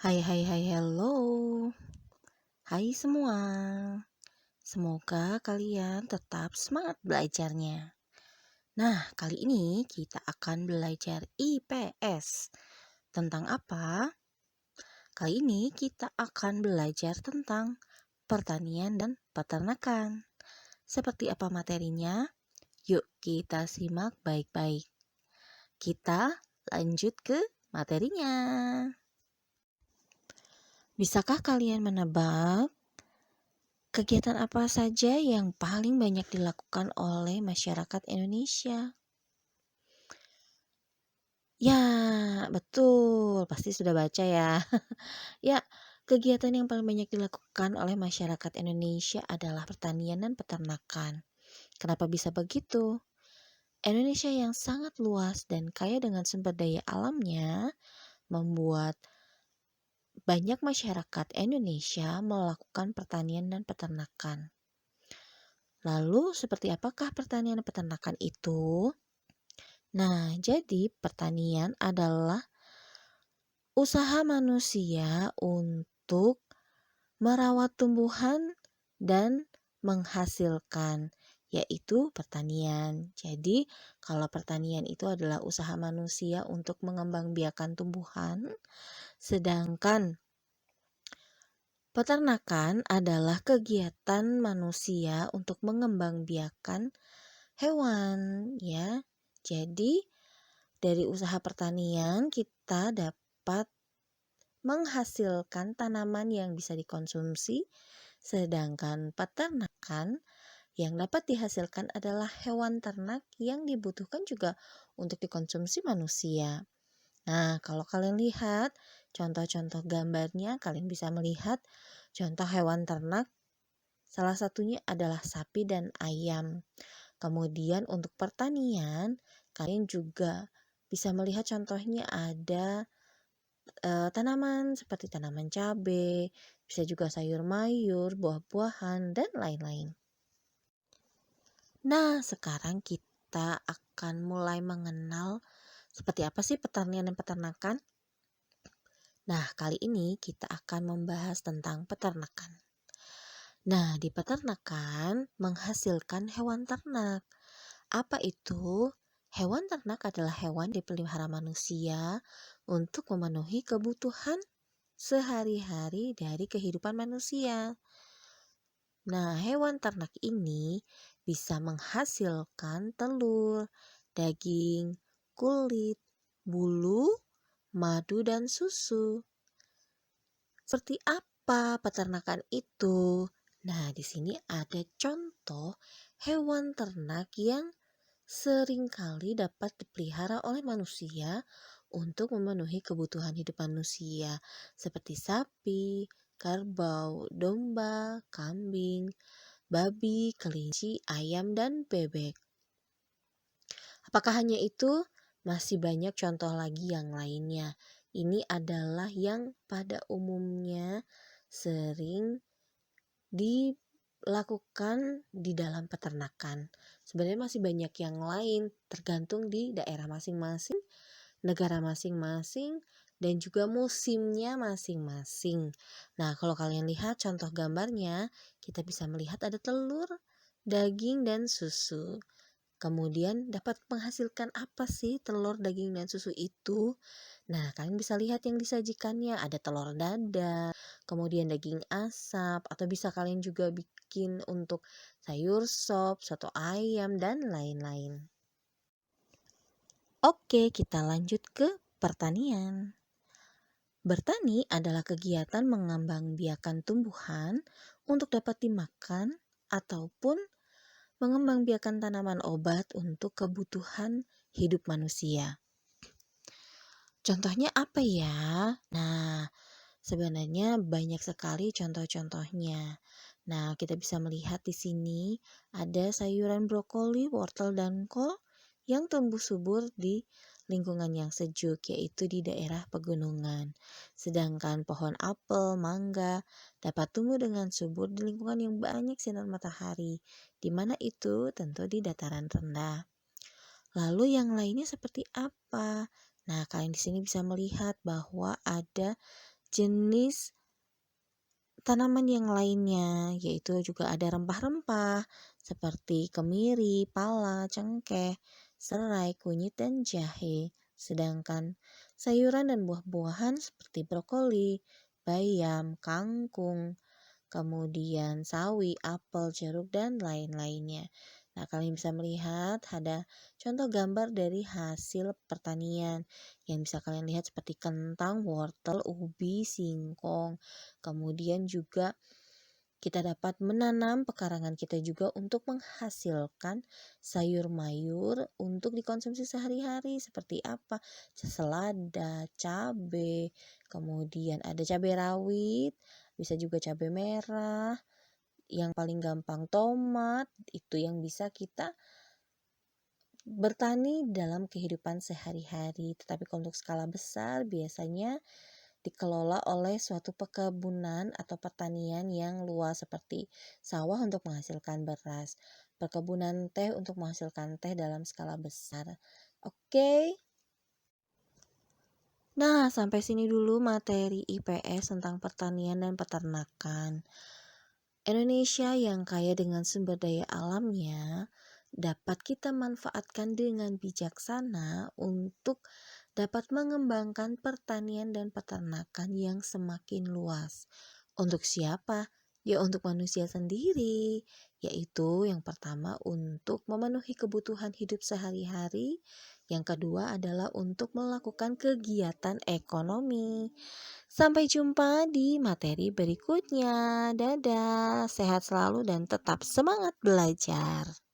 Hai hai hai hello. Hai semua. Semoga kalian tetap semangat belajarnya. Nah, kali ini kita akan belajar IPS. Tentang apa? Kali ini kita akan belajar tentang pertanian dan peternakan. Seperti apa materinya? Yuk kita simak baik-baik. Kita lanjut ke materinya. Bisakah kalian menebak kegiatan apa saja yang paling banyak dilakukan oleh masyarakat Indonesia? Ya, betul. Pasti sudah baca ya. Ya, kegiatan yang paling banyak dilakukan oleh masyarakat Indonesia adalah pertanian dan peternakan. Kenapa bisa begitu? Indonesia yang sangat luas dan kaya dengan sumber daya alamnya membuat banyak masyarakat Indonesia melakukan pertanian dan peternakan. Lalu, seperti apakah pertanian dan peternakan itu? Nah, jadi pertanian adalah usaha manusia untuk merawat tumbuhan dan menghasilkan, yaitu pertanian. Jadi, kalau pertanian itu adalah usaha manusia untuk mengembangbiakan tumbuhan, sedangkan peternakan adalah kegiatan manusia untuk mengembangbiakan hewan, ya. Jadi, dari usaha pertanian kita dapat menghasilkan tanaman yang bisa dikonsumsi, sedangkan peternakan yang dapat dihasilkan adalah hewan ternak yang dibutuhkan juga untuk dikonsumsi manusia. Nah, kalau kalian lihat contoh-contoh gambarnya, kalian bisa melihat contoh hewan ternak. Salah satunya adalah sapi dan ayam. Kemudian untuk pertanian, kalian juga bisa melihat contohnya ada tanaman seperti tanaman cabai, bisa juga sayur mayur, buah-buahan, dan lain-lain. Nah, sekarang kita akan mulai mengenal seperti apa sih pertanian dan peternakan. Nah, kali ini kita akan membahas tentang peternakan. Nah, di peternakan menghasilkan hewan ternak. Apa itu? Hewan ternak adalah hewan dipelihara manusia untuk memenuhi kebutuhan sehari-hari dari kehidupan manusia. Nah, hewan ternak ini bisa menghasilkan telur, daging, kulit, bulu, madu, dan susu. Seperti apa peternakan itu? Nah, di sini ada contoh hewan ternak yang seringkali dapat dipelihara oleh manusia untuk memenuhi kebutuhan hidup manusia, seperti sapi, kerbau, domba, kambing, babi, kelinci, ayam, dan bebek. Apakah hanya itu? Masih banyak contoh lagi yang lainnya. Ini adalah yang pada umumnya sering dilakukan di dalam peternakan. Sebenarnya masih banyak yang lain, tergantung di daerah masing-masing, negara masing-masing, dan juga musimnya masing-masing. Nah, kalau kalian lihat contoh gambarnya, kita bisa melihat ada telur, daging, dan susu. Kemudian dapat menghasilkan apa sih telur, daging, dan susu itu? Nah, kalian bisa lihat yang disajikannya, ada telur dadar, kemudian daging asap, atau bisa kalian juga bikin untuk sayur sop, soto ayam, dan lain-lain. Oke, kita lanjut ke pertanian. Bertani adalah kegiatan mengembangbiakan tumbuhan untuk dapat dimakan ataupun mengembangbiakan tanaman obat untuk kebutuhan hidup manusia. Contohnya apa ya? Nah, sebenarnya banyak sekali contoh-contohnya. Nah, kita bisa melihat di sini ada sayuran brokoli, wortel, dan kol yang tumbuh subur di lingkungan yang sejuk, yaitu di daerah pegunungan. Sedangkan pohon apel, mangga dapat tumbuh dengan subur di lingkungan yang banyak sinar matahari, di mana itu tentu di dataran rendah. Lalu yang lainnya seperti apa? Nah, kalian di sini bisa melihat bahwa ada jenis tanaman yang lainnya, yaitu juga ada rempah-rempah seperti kemiri, pala, cengkeh, serai, kunyit, dan jahe. Sedangkan sayuran dan buah-buahan seperti brokoli, bayam, kangkung, kemudian sawi, apel, jeruk, dan lain-lainnya. Nah, kalian bisa melihat ada contoh gambar dari hasil pertanian yang bisa kalian lihat seperti kentang, wortel, ubi, singkong. Kemudian juga kita dapat menanam pekarangan kita juga untuk menghasilkan sayur mayur untuk dikonsumsi sehari-hari seperti apa? Selada, cabai, kemudian ada cabai rawit, bisa juga cabai merah, yang paling gampang tomat, itu yang bisa kita bertani dalam kehidupan sehari-hari. Tetapi kalau untuk skala besar biasanya dikelola oleh suatu perkebunan atau pertanian yang luas seperti sawah untuk menghasilkan beras, perkebunan teh untuk menghasilkan teh dalam skala besar. Oke. Nah, sampai sini dulu materi IPS tentang pertanian dan peternakan. Indonesia yang kaya dengan sumber daya alamnya dapat kita manfaatkan dengan bijaksana untuk dapat mengembangkan pertanian dan peternakan yang semakin luas. Untuk siapa? Ya untuk manusia sendiri, yaitu yang pertama untuk memenuhi kebutuhan hidup sehari-hari, yang kedua adalah untuk melakukan kegiatan ekonomi. Sampai jumpa di materi berikutnya. Dadah, sehat selalu dan tetap semangat belajar.